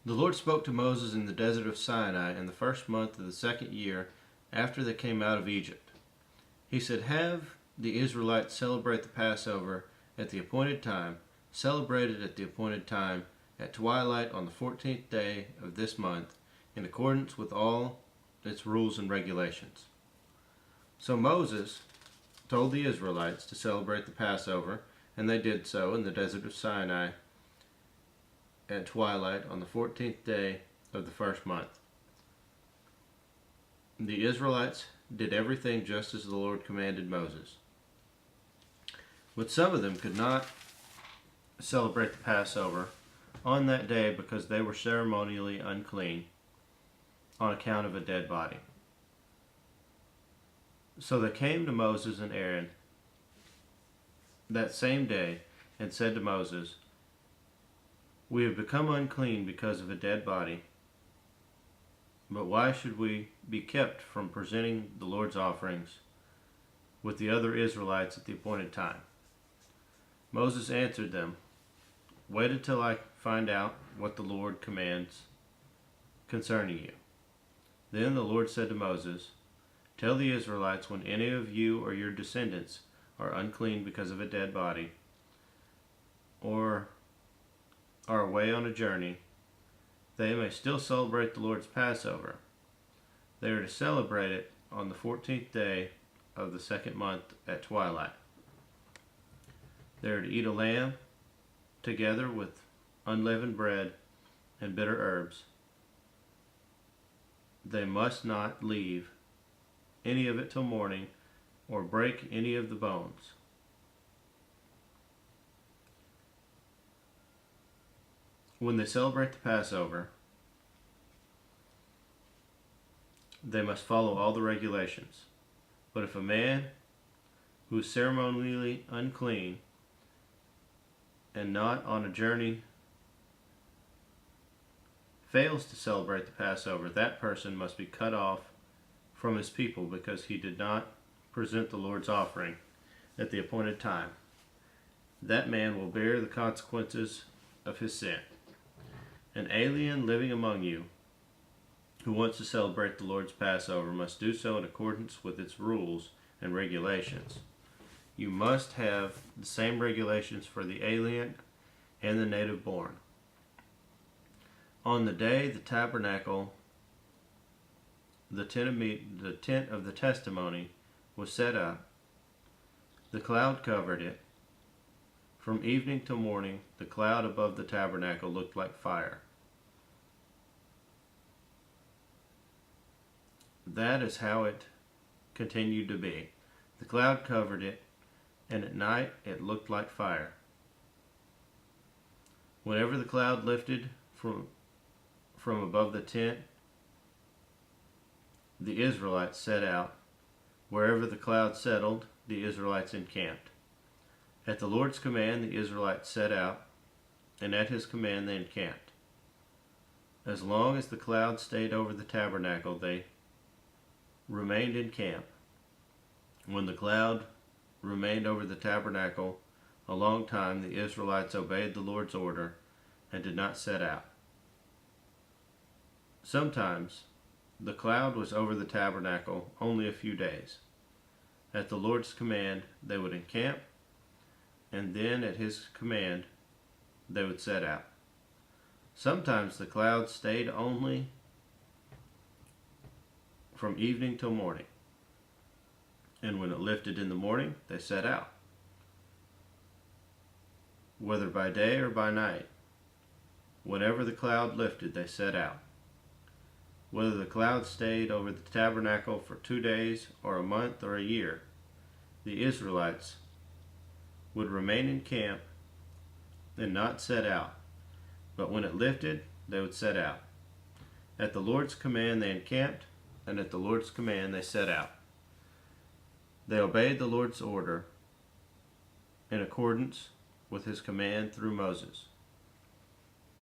The Lord spoke to Moses in the desert of Sinai in the first month of the second year after they came out of Egypt. He said, "Have the Israelites celebrate the Passover at the appointed time, celebrate it at the appointed time, at twilight on the 14th day of this month, in accordance with all its rules and regulations." So Moses told the Israelites to celebrate the Passover, and they did so in the desert of Sinai at twilight on the 14th day of the first month. The Israelites did everything just as the Lord commanded Moses. But some of them could not celebrate the Passover on that day because they were ceremonially unclean on account of a dead body. So they came to Moses and Aaron that same day and said to Moses, "We have become unclean because of a dead body, but why should we be kept from presenting the Lord's offerings with the other Israelites at the appointed time?" Moses answered them, "Wait until I find out what the Lord commands concerning you." Then the Lord said to Moses, "Tell the Israelites, when any of you or your descendants are unclean because of a dead body, or are away on a journey, they may still celebrate the Lord's Passover. They are to celebrate it on the 14th day of the second month at twilight. They are to eat a lamb together with unleavened bread and bitter herbs. They must not leave any of it till morning, or break any of the bones. When they celebrate the Passover, they must follow all the regulations. But if a man who is ceremonially unclean and not on a journey fails to celebrate the Passover, that person must be cut off from his people because he did not present the Lord's offering at the appointed time. That man will bear the consequences of his sin. An alien living among you who wants to celebrate the Lord's Passover must do so in accordance with its rules and regulations. You must have the same regulations for the alien and the native born. On the day the tabernacle, the tent of the testimony, was set up, the cloud covered it. From evening till morning, the cloud above the tabernacle looked like fire. That is how it continued to be. The cloud covered it, and at night it looked like fire. Whenever the cloud lifted from above the tent, the Israelites set out. Wherever the cloud settled, the Israelites encamped. At the Lord's command, the Israelites set out, and at his command they encamped. As long as the cloud stayed over the tabernacle, they remained in camp. When the cloud remained over the tabernacle a long time, the Israelites obeyed the Lord's order and did not set out. Sometimes the cloud was over the tabernacle only a few days. At the Lord's command, they would encamp, and then at his command, they would set out. Sometimes the cloud stayed only from evening till morning, and when it lifted in the morning, they set out. Whether by day or by night, whenever the cloud lifted, they set out. Whether the cloud stayed over the tabernacle for 2 days or a month or a year, the Israelites would remain in camp and not set out. But when it lifted, they would set out. At the Lord's command they encamped, and at the Lord's command they set out. They obeyed the Lord's order in accordance with his command through Moses.